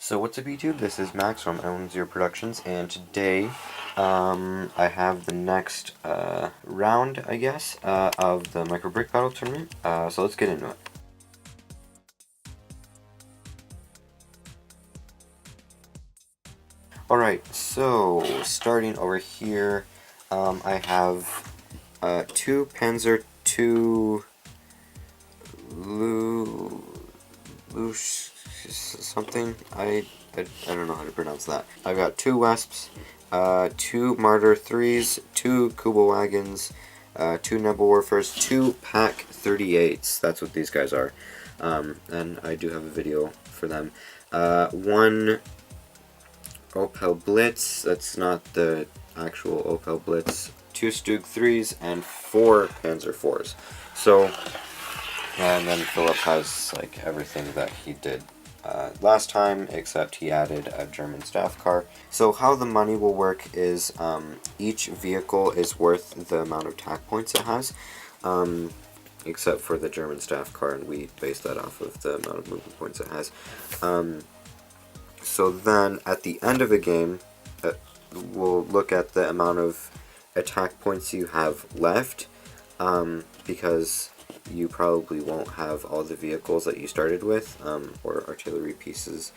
So what's up YouTube, this is Max from Own Zero Productions, and today I have the next round, I guess, of the Micro Brick Battle Tournament, so let's get into it. Alright, so starting over here, I have two Panzer II something. I don't know how to pronounce that. I've got two Wesps, two Marder 3s, two Kuba Wagons, two Nebelwerfers, two Pak 38s. That's what these guys are. And I do have a video for them. One Opel Blitz, that's not the actual Opel Blitz, two Stug 3s, and four Panzer 4s. So, and then Philip has like everything that he did last time, except he added a German staff car. So how the money will work is each vehicle is worth the amount of attack points it has, except for the German staff car, and we base that off of the amount of movement points it has. So then at the end of a game, we'll look at the amount of attack points you have left, because you probably won't have all the vehicles that you started with, or artillery pieces,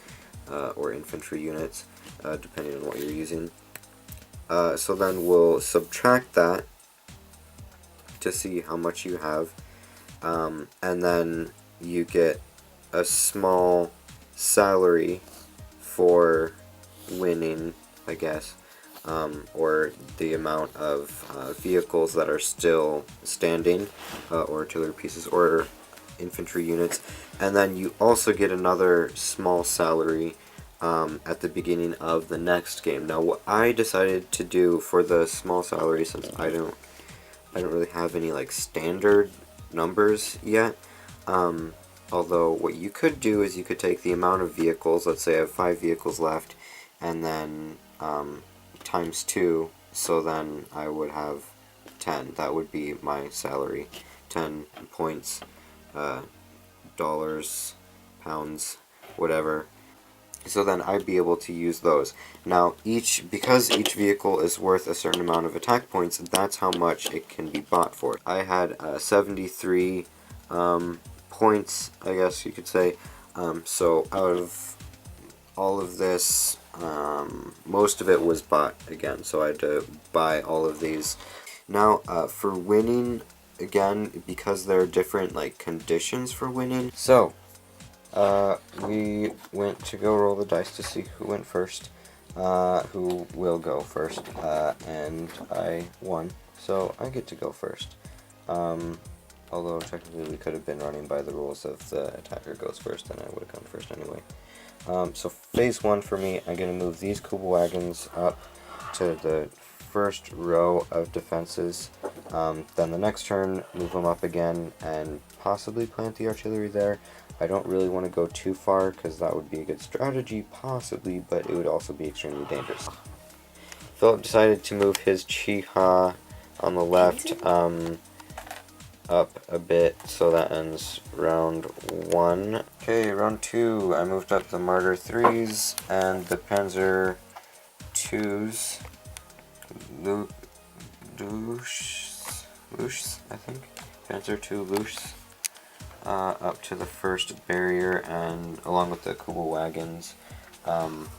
or infantry units, depending on what you're using. So then we'll subtract that to see how much you have, and then you get a small salary for winning, I guess, or the amount of vehicles that are still standing, or artillery pieces, or infantry units. And then you also get another small salary at the beginning of the next game. Now, what I decided to do for the small salary, since I don't really have any like standard numbers yet, although what you could do is you could take the amount of vehicles, let's say I have 5 vehicles left, and then times 2, so then I would have 10. That would be my salary. 10 points, dollars, pounds, whatever. So then I'd be able to use those. Now, because each vehicle is worth a certain amount of attack points, that's how much it can be bought for. I had 73 points, I guess you could say. So out of all of this, most of it was bought again, so I had to buy all of these. Now, for winning, again, because there are different like conditions for winning, so we went to go roll the dice to see who went first, who will go first, and I won, so I get to go first. Although technically we could have been running by the rules of the attacker goes first, and I would have gone first anyway. So phase 1 for me, I'm going to move these Kuba Wagons up to the first row of defenses. Then the next turn, move them up again and possibly plant the artillery there. I don't really want to go too far because that would be a good strategy, possibly, but it would also be extremely dangerous. Philip decided to move his Chiha on the left up a bit, so that ends round 1. Okay, round 2, I moved up the Marder 3s and the Panzer 2s, Luchs, I think, Panzer 2 Luchs, up to the first barrier, and along with the Kuba Wagons. I'm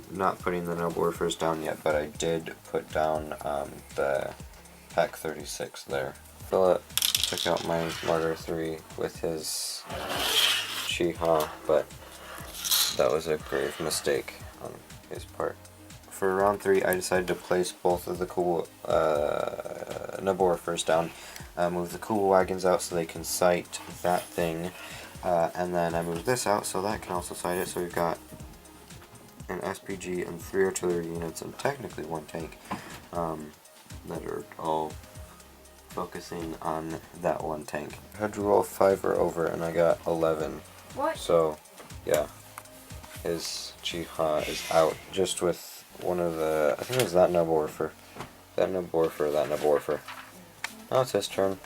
not putting the Nebelwerfers down yet, but I did put down the Pak 36 there. Philip took out my Marder 3 with his Chiha, but that was a grave mistake on his part. For round 3, I decided to place both of the Nebelwerfers down, move the Kuba Wagons out so they can sight that thing, and then I moved this out so that can also sight it, so we've got an SPG and 3 artillery units and technically 1 tank that are all focusing on that 1 tank. I had to roll 5 or over and I got 11. What? So, yeah. His Chiha is out just with one of the, I think it was that Nebelwerfer. That Nebelwerfer. Now it's his turn.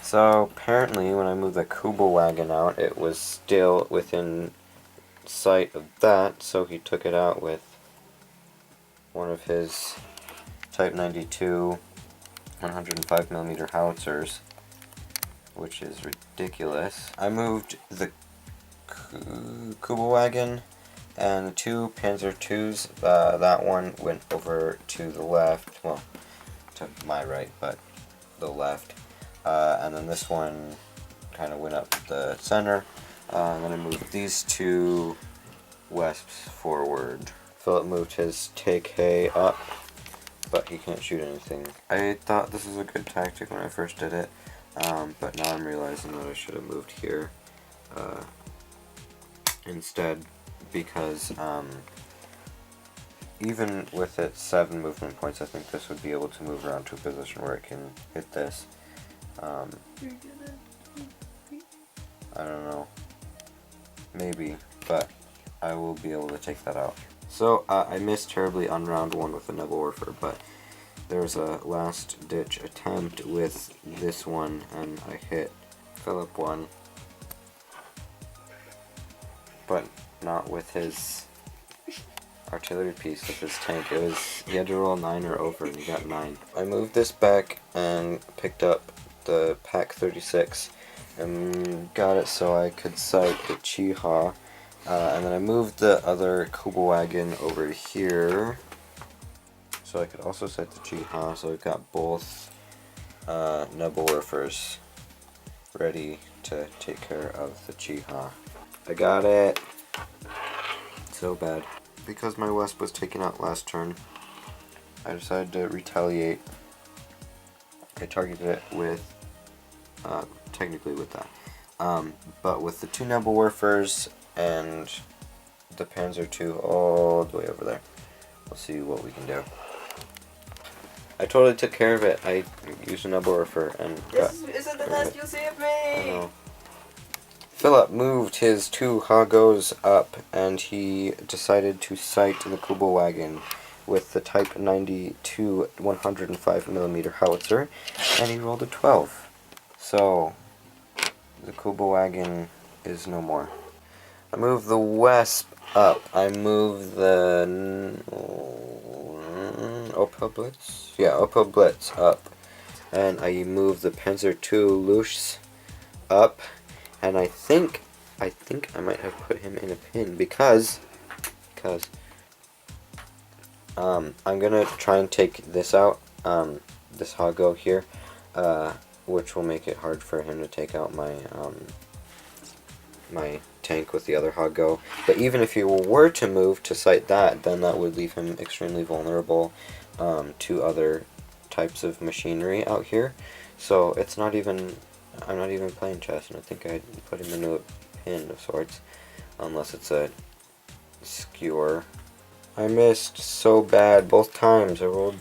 So, apparently when I moved the Kuba Wagon out, it was still within sight of that, so he took it out with one of his Type 92 105mm howitzers, which is ridiculous. I moved the Kübelwagen and the two Panzer IIs. That one went over to the left, well, to my right, but the left. And then this one kind of went up the center. And then I moved these two Wesps forward. Philip moved his TK up, but he can't shoot anything. I thought this was a good tactic when I first did it, but now I'm realizing that I should have moved here instead, because even with its 7 movement points, I think this would be able to move around to a position where it can hit this. I don't know. Maybe, but I will be able to take that out. So, I missed terribly on round 1 with the Nebelwerfer, but there was a last-ditch attempt with this one, and I hit Philip 1, but not with his artillery piece, with his tank. He had to roll 9 or over, and he got 9. I moved this back and picked up the Pak 36 and got it so I could sight the Chiha. And then I moved the other Kübelwagen over here so I could also sight the Chiha. So we've got both Nebelwerfers ready to take care of the Chiha. I got it. So bad. Because my Wesp was taken out last turn, I decided to retaliate. I targeted it with, technically with that, but with the 2 Nebelwerfers and the Panzer II all the way over there. We'll see what we can do. I totally took care of it. I used a Nebelwerfer and This isn't the last you'll see of me! I know. Philip moved his 2 Hagos up, and he decided to sight the Kübelwagen with the Type 92 105mm howitzer, and he rolled a 12. So, the Kübelwagen is no more. I moved the Wesp up. I moved the Opel Blitz? Yeah, Opel Blitz up. And I moved the Panzer II Luchs up. And I think I might have put him in a pin because I'm gonna try and take this out, this Hago here, which will make it hard for him to take out my my tank with the other Hago. But even if he were to move to sight that, then that would leave him extremely vulnerable to other types of machinery out here. So it's not even. I'm not even playing chess, and I think I'd put him into a pin of sorts, unless it's a skewer. I missed so bad both times. I rolled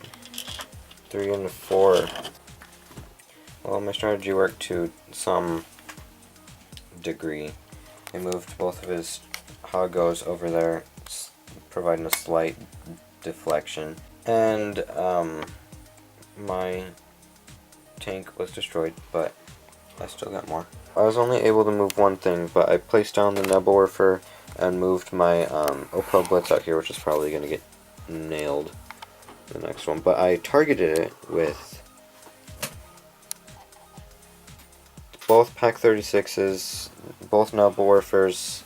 3 and a 4. Well, my strategy worked to some degree. I moved both of his Hagos over there, providing a slight deflection, and my tank was destroyed, but I still got more. I was only able to move one thing, but I placed down the Nebelwerfer and moved my Opel Blitz out here, which is probably going to get nailed the next one. But I targeted it with both Pak 36s, both Nebelwerfers,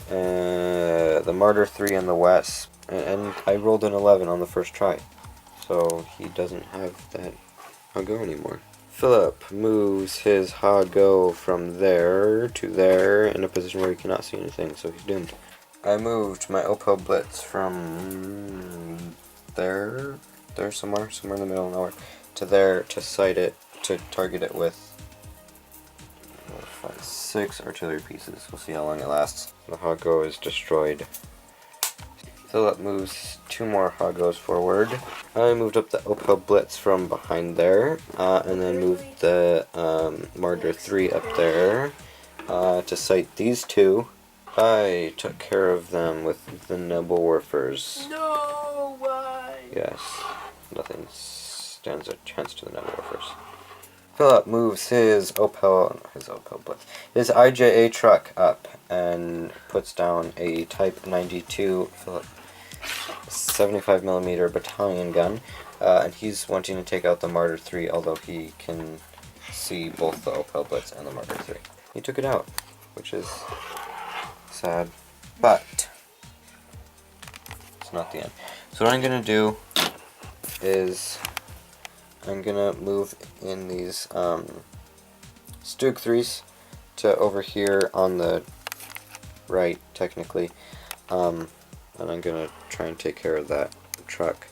the Martyr 3 and the Wesp, and I rolled an 11 on the first try. So he doesn't have that Hago anymore. Philip moves his Hago from there to there in a position where he cannot see anything, so he's doomed. I moved my Opel Blitz from there somewhere in the middle of nowhere, to there to sight it, to target it with 6 artillery pieces. We'll see how long it lasts. The Hago is destroyed. Philip moves 2 more Hagos forward. I moved up the Opel Blitz from behind there, and then moved the Martyr 3 up there to sight these 2. I took care of them with the Nebelwerfers. No, why? Yes, nothing stands a chance to the Nebelwerfers. Philip moves his Blitz, his IJA truck up and puts down a Type 92 Philip 75mm battalion gun, and he's wanting to take out the Martyr 3, although he can see both the Opel Blitz and the Martyr 3. He took it out, which is sad, but it's not the end. So what I'm going to do is I'm going to move in these Stug 3s to over here on the right, technically, and I'm going to try and take care of that truck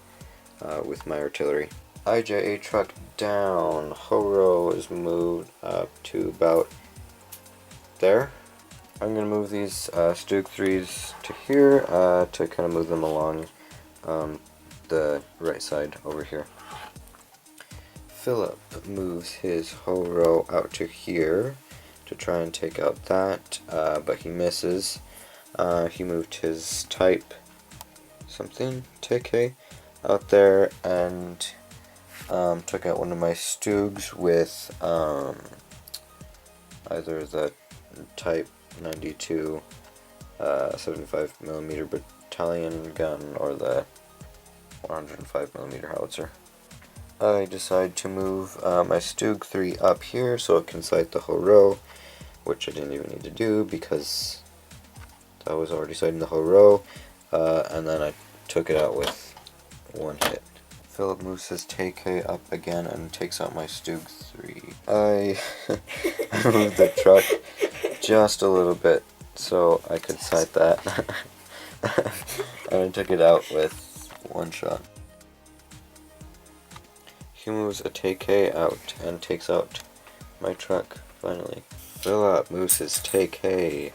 with my artillery. IJA truck down. Horo is moved up to about there. I'm going to move these Stug 3s to here to kind of move them along the right side over here. Philip moves his Horo out to here to try and take out that, but he misses. He moved his Type something TK out there and took out one of my Stugs with either the Type 92 75mm battalion gun or the 105mm howitzer. I decide to move my Stug 3 up here so it can sight the Horo, which I didn't even need to do because that was already sighting the Horo, and then I took it out with one hit. Philip moves his TK up again and takes out my Stug 3. I moved the truck just a little bit so I could sight that, and I took it out with one shot. He moves a TK out and takes out my truck, finally. Philip moves his TK,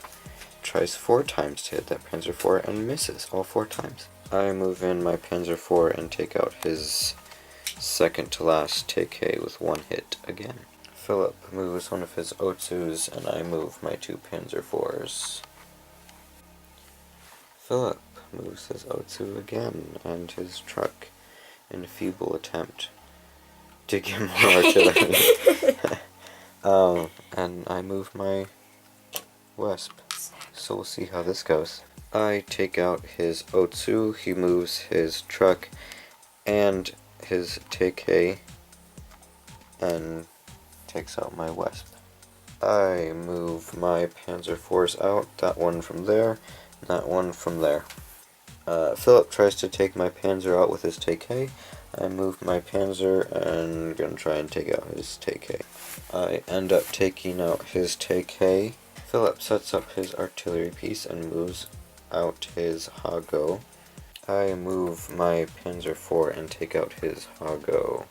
tries 4 times to hit that Panzer IV and misses all 4 times. I move in my Panzer IV and take out his second to last TK with 1 hit again. Philip moves one of his Otsus and I move my 2 Panzer IVs. Philip moves his Otsu again and his truck in a feeble attempt to get more artillery. And I move my Wesp. So we'll see how this goes. I take out his Otsu, he moves his truck and his TK and takes out my Wesp. I move my Panzer IVs out, that one from there, and that one from there. Philip tries to take my Panzer out with his TK. I move my Panzer and gonna try and take out his TK. I end up taking out his TK. Philip sets up his artillery piece and moves out his Hago. I move my Panzer IV and take out his Hago.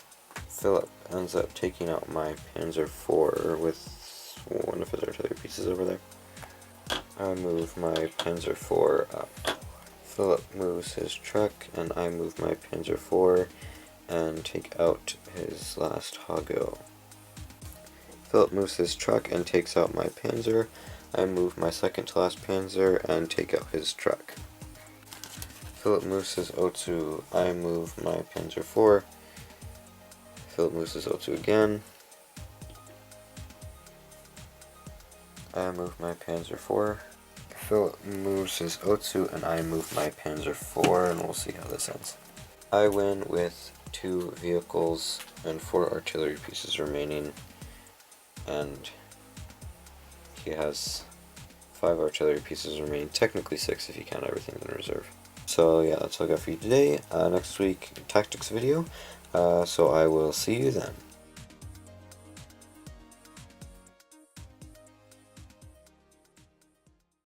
Philip ends up taking out my Panzer IV with one of his artillery pieces over there. I move my Panzer IV up. Philip moves his truck and I move my Panzer IV and take out his last Hago. Philip moves his truck and takes out my Panzer. I move my second to last Panzer and take out his truck. Philip moves his Otsu. I move my Panzer IV. Philip moves his Otsu again. I move my Panzer IV. Philip moves his Otsu and I move my Panzer IV, and we'll see how this ends. I win with 2 vehicles and 4 artillery pieces remaining, and he has 5 artillery pieces remaining, technically 6 if you count everything in reserve. So yeah, that's all I got for you today. Next week, tactics video, so I will see you then.